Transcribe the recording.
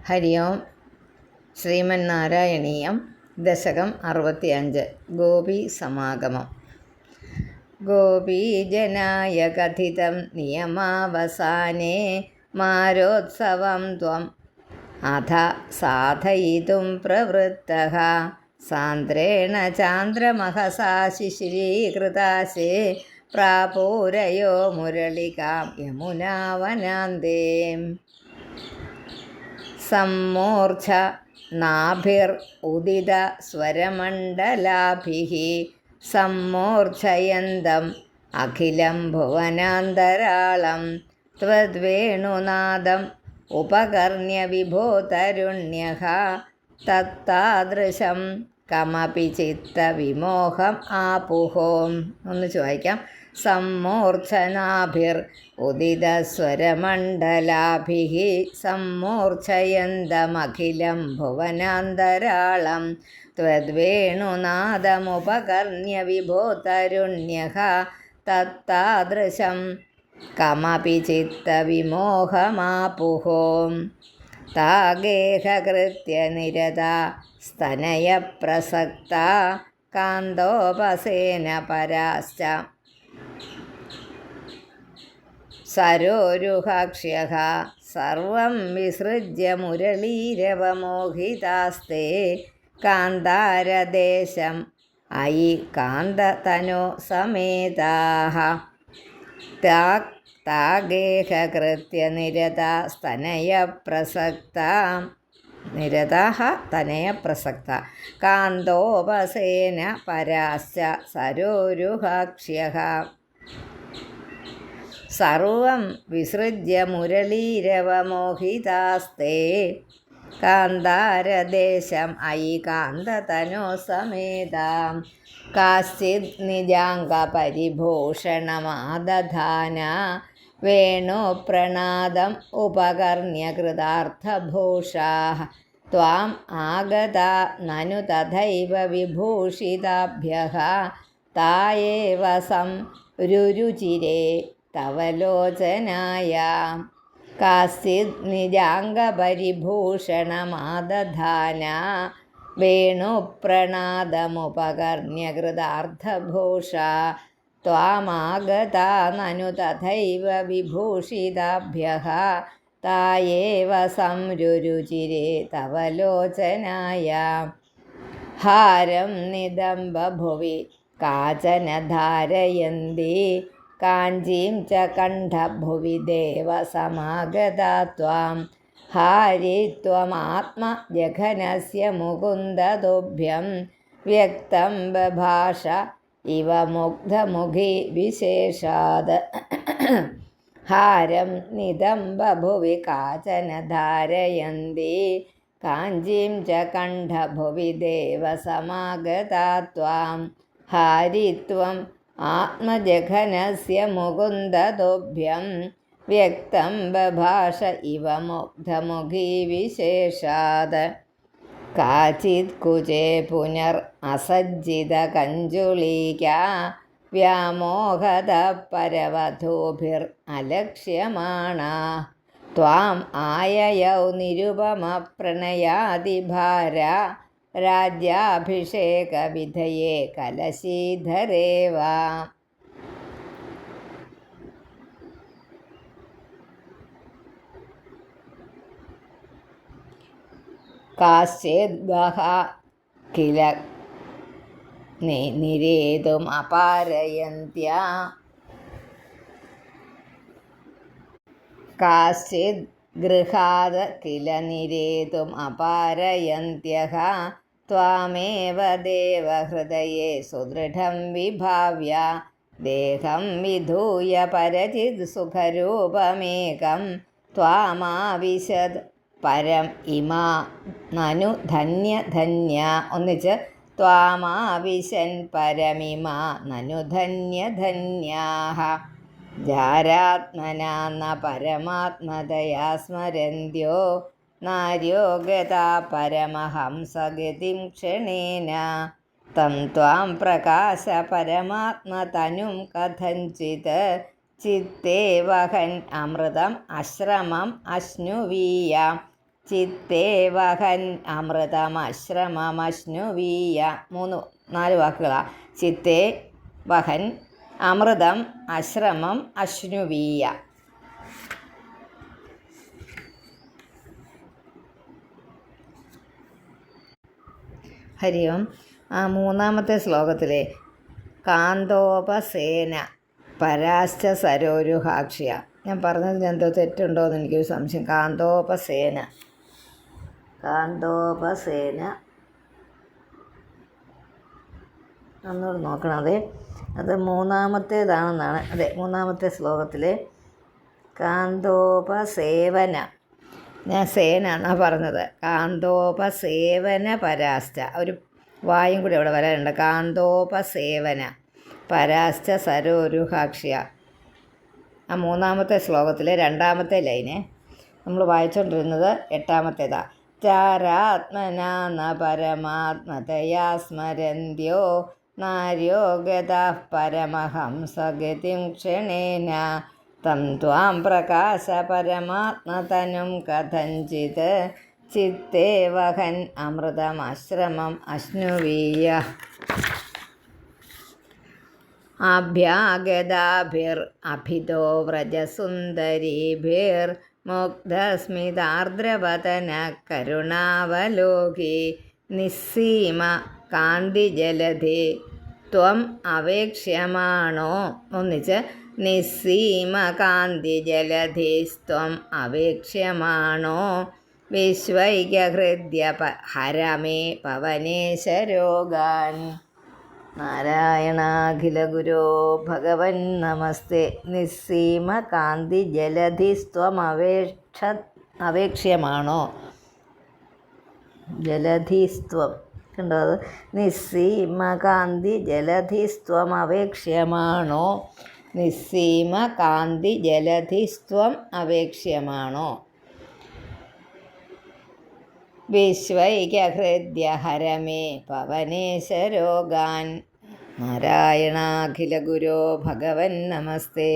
ഹരി ഓം. ശ്രീമന്നാരായണീയം. ദശകം 65. ഗോപീ സമാഗമം. ഗോപീജനായ കഥിതം നിയമാവസാനേ മാരോത്സവം ത്വം അഥ സാധയിതും പ്രവൃത്തഃ സാന്ദ്രേണ ചാന്ദ്രമഹസാ ശിശിരീകൃതാശേ പ്രാപൂരയോ മുരളികാം യമുനാവനാന്തേ. സമ്മൂർച്ഛ നാഭിർ ഉദിത സ്വരമണ്ഡലാഭിഃ സമ്മൂർച്ഛയന്തം അഖിലം ഭുവനാന്തരാളം ത്വദ്വേണുനാദം ഉപകർണ്യ വിഭോ തരുണ്യഃ തത്താദൃശം കമപി ചിത്തവിമോഹം ആപുഹോ. ഒന്നിച്ച് വായിക്കാം. സമ്മൂർച്ഛനാഭിർ ഉദിതസ്വരമണ്ഡലാഭിഃ സമ്മൂർച്ഛയന്തമഖിലം ഭുവനാന്തരാളം ത്വദ്വേണുനാദമുപകർണ്യ വിഭോ തരുണ്യഃ തത്താദൃശം കമപി ചിത്തവിമോഹമാപുഹോ. താഗേഹകൃത്യ നിരതാ സ്തനയപ്രസക്താ കാന്തോപസേന പരാശ്ച സരോരുഹാക്ഷ്യഃ സർവം വിസൃജ്യ മുരളീരവമോഹിതാസ്തേ കാന്താരദേശം അയി കാന്തതനോ സമേതാഃ. താഗേഹകൃത്യ നിരതാ തനയപ്രസക്ത കാന്തോപസേന പരാശ്ച സരോരുഹാക്ഷ്യഃ സർവം വിസൃജ്യ മുരളീരവമോഹിതാസ്തേ കാന്താരദേശം അയി കാന്തതനോ സമേതാം. കാശ്ചിത് നിജാംഗപരിഭൂഷണമാദധാന വേണോപ്രണാദം ഉപകർണ്യ കൃതാർത്ഥഭൂഷാഃ ത്വാം ആഗതാ നനു തഥൈവ വിഭൂഷിതാഭ്യഃ തായേവ സംരുരുചിരേ തവ ലോചനായ. കാശ്ചിത് നിജാംഗപരിഭൂഷണമാദധാന വേണുപ്രണാദമുപകർണ്യ കൃതാർത്ഥഭൂഷാ ത്വാമാഗതാ നനു തഥൈവ വിഭൂഷിതാഭ്യഃ തായേവ സംരുരുചിരേ തവ ലോചനായ. ഹാരം നിദംബഭുവി കാചന ധാരയന്തി കാഞ്ചീം ച കണ്ഠഭുവി ദേവസമാഗതാ ത്വാം ഹാരി ത്വമാത്മജഘനസ്യ മുകുന്ദതുഭ്യം വ്യക്തം ബഭാഷ ഇവ മുഗ്ധമുഖി വിശേഷാത്. ഹാരം നിദംബഭുവി കാചന ധാരയന്തി കാഞ്ചീം ച കണ്ഠഭുവി ദേവസമാഗതാ ത്വാം ഹാരി ത്വം ആത്മജഘനസ്യ മുകുന്ദതുഭ്യം വ്യക്തം ബഭാഷ ഇവ മുഗ്ധമുഖി വിശേഷാത്. കാചിത് കുചേ പുനർ അസജ്ജിത കഞ്ജുളീകാ വ്യാമോഹത പരവധൂഭിർ അലക്ഷ്യമാണാ ത്വാം ആയയൗ നിരുപമ പ്രണയാതിഭാര രാജ്യാഭിഷേക വിധയേ കലശീധരേവ. കാശ്ചിദ്വഹ കില നിരേതും അപാരയന്ത്യാ കാശ്ചിദ് ഗൃഹാദ കില നിരേതും അപാരയന്ത്യഃ ത്വാമേവ ദേവഹൃദയേ സുദൃഢം വിഭാവ്യ ദേഹം വിധൂയ പരചിത് സുഖരൂപമേകം ത്വാമാവിശദ് പരം ഇമാ നനു ധന്യധന്യ. ഒന്നിച്ച്. ത്വാമാവിശൻ പരമിമാ നനു ധന്യധന്യാഃ. ജാരാത്മനാ ന പരമാത്മതയാ സ്മരന്ത്യോ നാര്യോ ഗതാ പരമഹംസഗതിം ക്ഷണേന തം ത്വാം പ്രകാശ പരമാത്മതനും കഥഞ്ചിത് ചിത്തേ വഹൻ അമൃതം അശ്രമം അശ്നുവീയ ചിത്തേ വഹൻ അമൃതമശ്രമമശ്നുവീയ. 4 വാക്കുകളാണ്. ചിത്തേ വഹൻ അമൃതം അശ്രമം അശ്നുവീയ. ഹരി ഓം. 3-ാമത്തെ ശ്ലോകത്തിലെ കാന്തോപസേന പരാശ്ച സരോരുഹാക്ഷ്യ. ഞാൻ പറഞ്ഞതിന് എന്തോ തെറ്റുണ്ടോ എന്ന് എനിക്കൊരു സംശയം. കാന്തോപസേന ഒന്നുകൂടെ നോക്കണം. അത് 3-ാമത്തേതാണെന്നാണ്. അതെ, 3-ാമത്തെ ശ്ലോകത്തിലെ കാന്തോപസേവന. ഞാൻ സേന എന്നാണ് പറഞ്ഞത്. കാന്തോപസേവന പരാശ്ച. ഒരു വായും കൂടി അവിടെ വരാനുണ്ട്. കാന്തോപസേവന പരാശ്ച സരോരുഹാക്ഷ്യ. ആ 3-ാമത്തെ ശ്ലോകത്തിലെ 2-ാമത്തെ ലൈന് നമ്മൾ വായിച്ചുകൊണ്ടിരുന്നത് 8-ാമത്തേതാ. ചാരാത്മനാ ന പരമാത്മതയാ സ്മരന്ത്യോ നാര്യോ ഗതാഃ പരമഹംസഗതിം ക്ഷണേന തം ത്വാം പ്രകാശ പരമാത്മതനും കഥഞ്ചിത് ചിത്തേ വഹൻ അമൃതമശ്രമം അശ്നുവീയ. അഭ്യാഗതാഭിരഭിതോ വ്രജസുന്ദരീഭിർമുഗ്ധസ്മിതാർദ്രവദന കരുണാവലോകി നിസ്സീമ കാന്തിജലധി ത്വം അവേക്ഷ്യമാണോ. ഒന്നിച്ച് നിസ്സീമ കാന്തിജലധിസ്ത്വം അവേക്ഷ്യമാണോ വിശ്വൈകഹൃദ്യ ഹരമേ പവനേശരോഗാൻ. നാരായണാഖില ഗുരോ ഭഗവൻ നമസ്തേ. നിസ്സീമ കാന്തി ജലധിസ്ത്വം അവേക്ഷ്യമാണോ. ജലധിസ്ത്വം കണ്ടോ. അത് നിസ്സീമ കാന്തി ജലധിസ്ത്വം അവേക്ഷ്യമാണോ. നിസ്സീമ കാന്തി ജലധിസ്ത്വം അവേക്ഷ്യമാണോ വിശ്വൈകഹൃദ്യ ഹരമേ പവനേശരോഗാൻ. നാരായണാഖില ഗുരോ ഭഗവൻ നമസ്തേ.